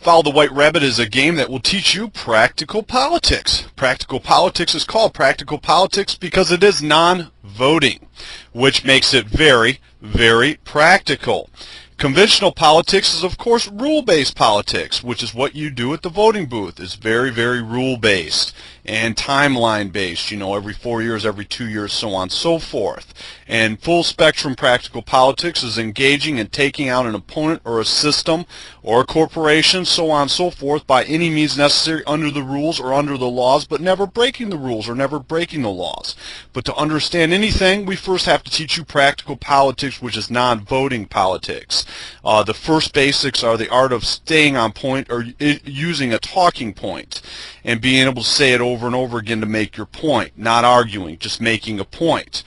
Follow the White Rabbit is a game that will teach you practical politics. Practical politics is called practical politics because it is non-voting, which makes it very, very practical. Conventional politics is, of course, rule-based politics, which is what you do at the voting booth. It's very, very rule-based and timeline-based, you know, every 4 years, every 2 years, so on and so forth. And full-spectrum practical politics is engaging and taking out an opponent or a system or a corporation, so on and so forth, by any means necessary under the rules or under the laws, but never breaking the rules or never breaking the laws. But to understand anything, we first have to teach you practical politics, which is non-voting politics. The first basics are the art of staying on point or using a talking point and being able to say it over and over again to make your point, not arguing, just making a point.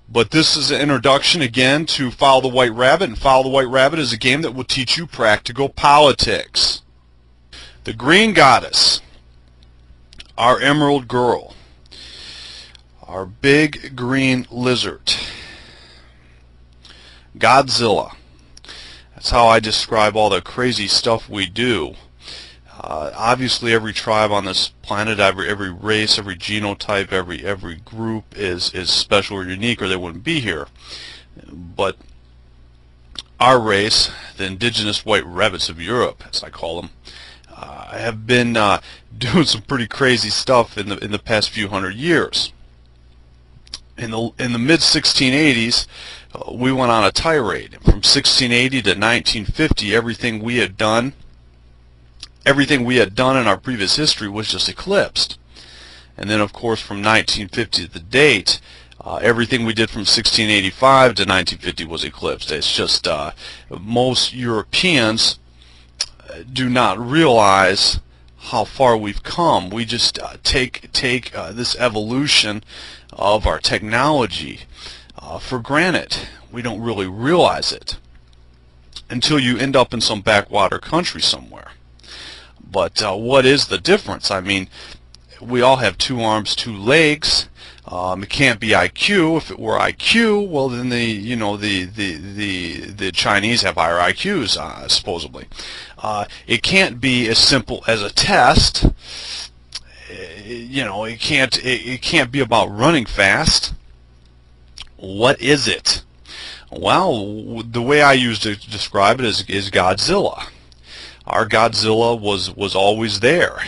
But this is an introduction again to Follow the White Rabbit, and Follow the White Rabbit is a game that will teach you practical politics. The Green Goddess, our Emerald Girl, our big green lizard, Godzilla. That's how I describe all the crazy stuff we do. Obviously, every tribe on this planet, every race, every genotype, every group is special or unique, or they wouldn't be here. But our race, the indigenous white rabbits of Europe, as I call them, have been doing some pretty crazy stuff in the past few hundred years. In the mid 1680s, we went on a tirade. From 1680 to 1950, everything we had done in our previous history was just eclipsed. And then, of course, from 1950 to the date, everything we did from 1685 to 1950 was eclipsed. It's just most Europeans do not realize how far we've come. We just take this evolution of our technology for granted. We don't really realize it until you end up in some backwater country somewhere. But what is the difference? I mean, we all have 2 arms, 2 legs. It can't be IQ. If it were IQ, well, then the Chinese have higher IQs, supposedly. It can't be as simple as a test. You know, it can't be about running fast. What is it? Well, the way I use to describe it is Godzilla. Our Godzilla was always there.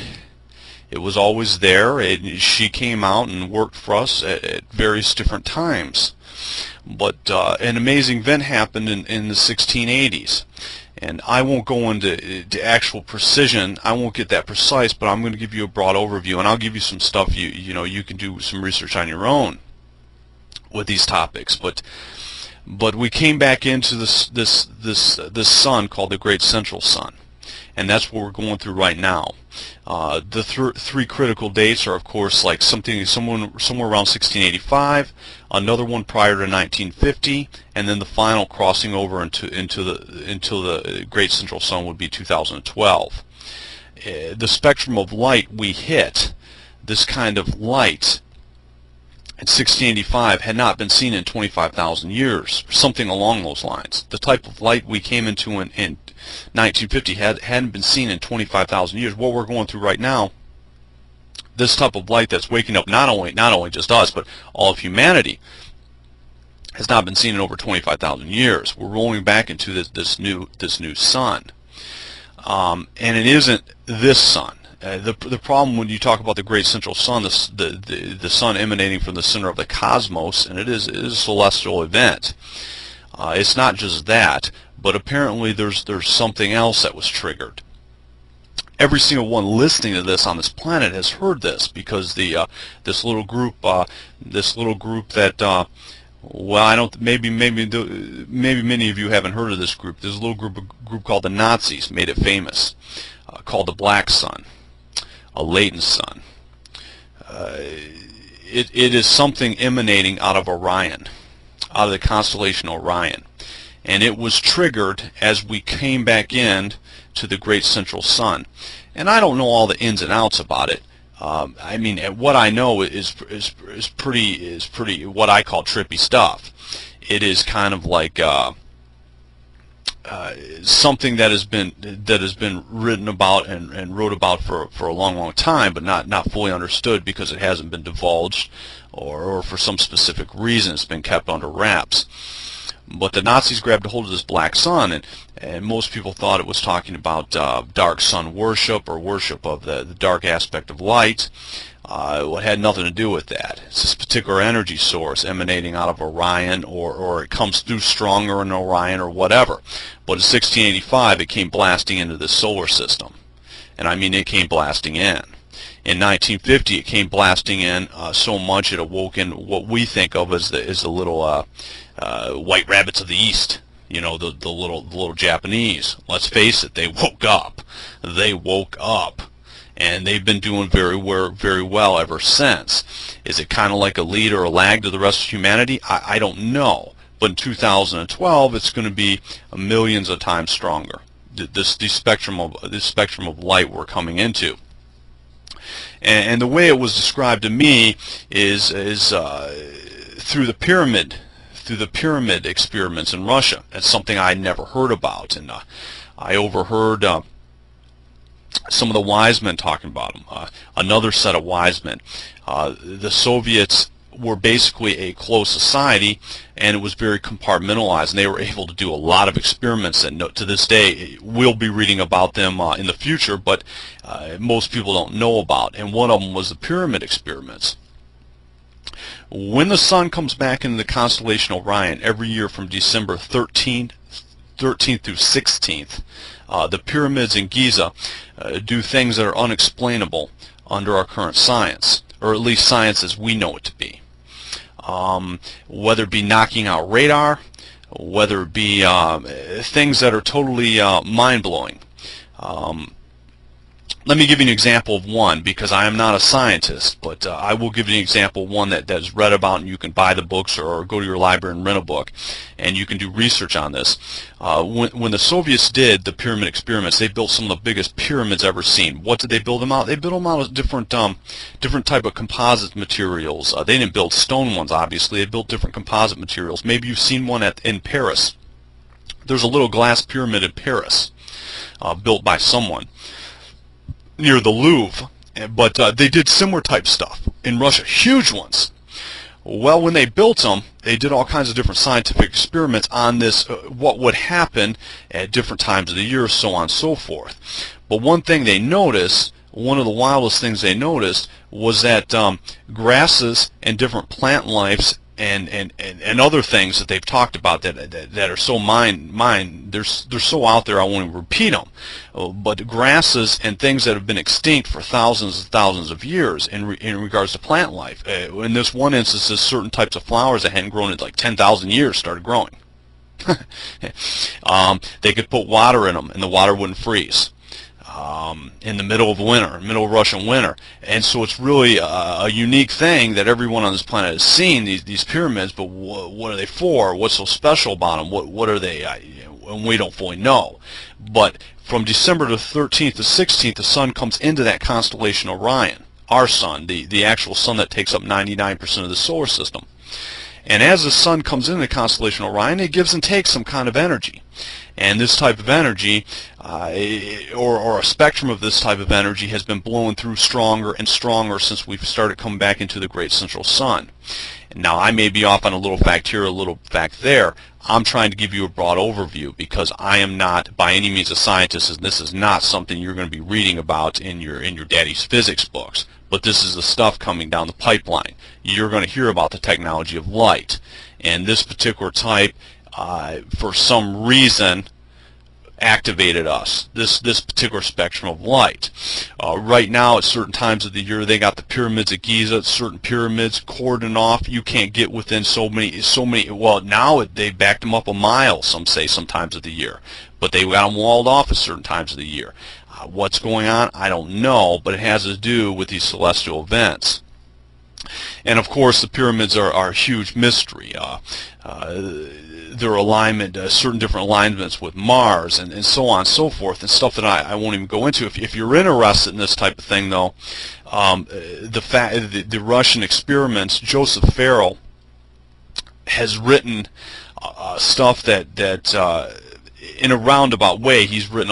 It was always there. She came out and worked for us at various different times. But an amazing event happened in the 1680s. And I won't go into actual precision. I won't get that precise, but I'm going to give you a broad overview, and I'll give you some stuff you can do some research on your own with these topics. But we came back into this sun called the Great Central Sun. And that's what we're going through right now. The 3 critical dates are, of course, like somewhere around 1685, another one prior to 1950, and then the final crossing over into the Great Central Sun would be 2012. The spectrum of light we hit, this kind of light, in 1685 had not been seen in 25,000 years, something along those lines. The type of light we came into in 1950 hadn't been seen in 25,000 years. What we're going through right now, this type of light that's waking up not only just us, but all of humanity, has not been seen in over 25,000 years. We're rolling back into this new sun, and it isn't this sun. The problem when you talk about the Great Central Sun, the sun emanating from the center of the cosmos, and it is a celestial event. It's not just that, but apparently there's something else that was triggered. Every single one listening to this on this planet has heard this, because this little group that well, I don't. Maybe many of you haven't heard of this group. There's a little group called the Nazis made it famous, called the Black Sun, a latent sun. It is something emanating out of Orion, out of the constellation Orion, and it was triggered as we came back in to the Great Central Sun. And I don't know all the ins and outs about it. I mean, what I know is pretty what I call trippy stuff. It is kind of like something that has been written about and wrote about for a long time, but not fully understood because it hasn't been divulged, or for some specific reason it's been kept under wraps. But the Nazis grabbed a hold of this black sun, and most people thought it was talking about dark sun worship, or worship of the dark aspect of light. It had nothing to do with that. It's this particular energy source emanating out of Orion, or it comes through stronger in Orion, or whatever. But in 1685 it came blasting into the solar system. And I mean, it came blasting in. In 1950 it came blasting in so much it awoke in what we think of as the little white rabbits of the East. You know, the little Japanese. Let's face it, they woke up. They woke up. And they've been doing very well ever since. Is it kind of like a lead or a lag to the rest of humanity? I don't know. But in 2012, it's going to be millions of times stronger. This spectrum of light we're coming into. And the way it was described to me is through the pyramid experiments in Russia. That's something I never heard about, and I overheard some of the wise men talking about them. Another set of wise men. The Soviets were basically a closed society, and it was very compartmentalized, and they were able to do a lot of experiments that to this day we'll be reading about them in the future, but most people don't know about. And one of them was the pyramid experiments. When the sun comes back into the constellation Orion every year from December 13th through 16th, the pyramids in Giza do things that are unexplainable under our current science, or at least science as we know it to be. Whether it be knocking out radar, whether it be things that are totally mind-blowing. Let me give you an example of one, because I am not a scientist, but I will give you an example of one that is read about, and you can buy the books or go to your library and rent a book, and you can do research on this. When the Soviets did the pyramid experiments, they built some of the biggest pyramids ever seen. What did they build them out? They built them out of different type of composite materials. They didn't build stone ones, obviously. They built different composite materials. Maybe you've seen one in Paris. There's a little glass pyramid in Paris, built by someone near the Louvre, but they did similar type stuff in Russia, huge ones. Well, when they built them, they did all kinds of different scientific experiments on this, what would happen at different times of the year, so on and so forth. But one thing they noticed, one of the wildest things they noticed, was that grasses and different plant lives and other things that they've talked about that are so they're so out there I won't even repeat them. But grasses and things that have been extinct for thousands and thousands of years in regards to plant life. In this one instance, certain types of flowers that hadn't grown in like 10,000 years started growing. They could put water in them, and the water wouldn't freeze. In the middle of winter, middle of Russian winter, and so it's really a unique thing that everyone on this planet has seen these pyramids. But what are they for? What's so special about them? What are they? And we don't fully know. But from December the 13th to 16th, the sun comes into that constellation Orion, our sun, the actual sun that takes up 99% of the solar system. And as the sun comes into the constellation Orion, it gives and takes some kind of energy. And this type of energy, or a spectrum of this type of energy, has been blowing through stronger and stronger since we've started coming back into the great central sun. And now, I may be off on a little fact here, a little fact there. I'm trying to give you a broad overview, because I am not by any means a scientist, and this is not something you're going to be reading about in your daddy's physics books. But this is the stuff coming down the pipeline. You're going to hear about the technology of light. And this particular type, for some reason, activated us, this particular spectrum of light. Right now, at certain times of the year, they got the pyramids at Giza, certain pyramids cordoned off. You can't get within so many, well, now they backed them up a mile, some say, sometimes of the year. But they got them walled off at certain times of the year. What's going on? I don't know, but it has to do with these celestial events. And of course, the pyramids are a huge mystery. Their alignment, certain different alignments with Mars, and so on and so forth, and stuff that I won't even go into. If you're interested in this type of thing, though, the Russian experiments, Joseph Farrell has written stuff that in a roundabout way, he's written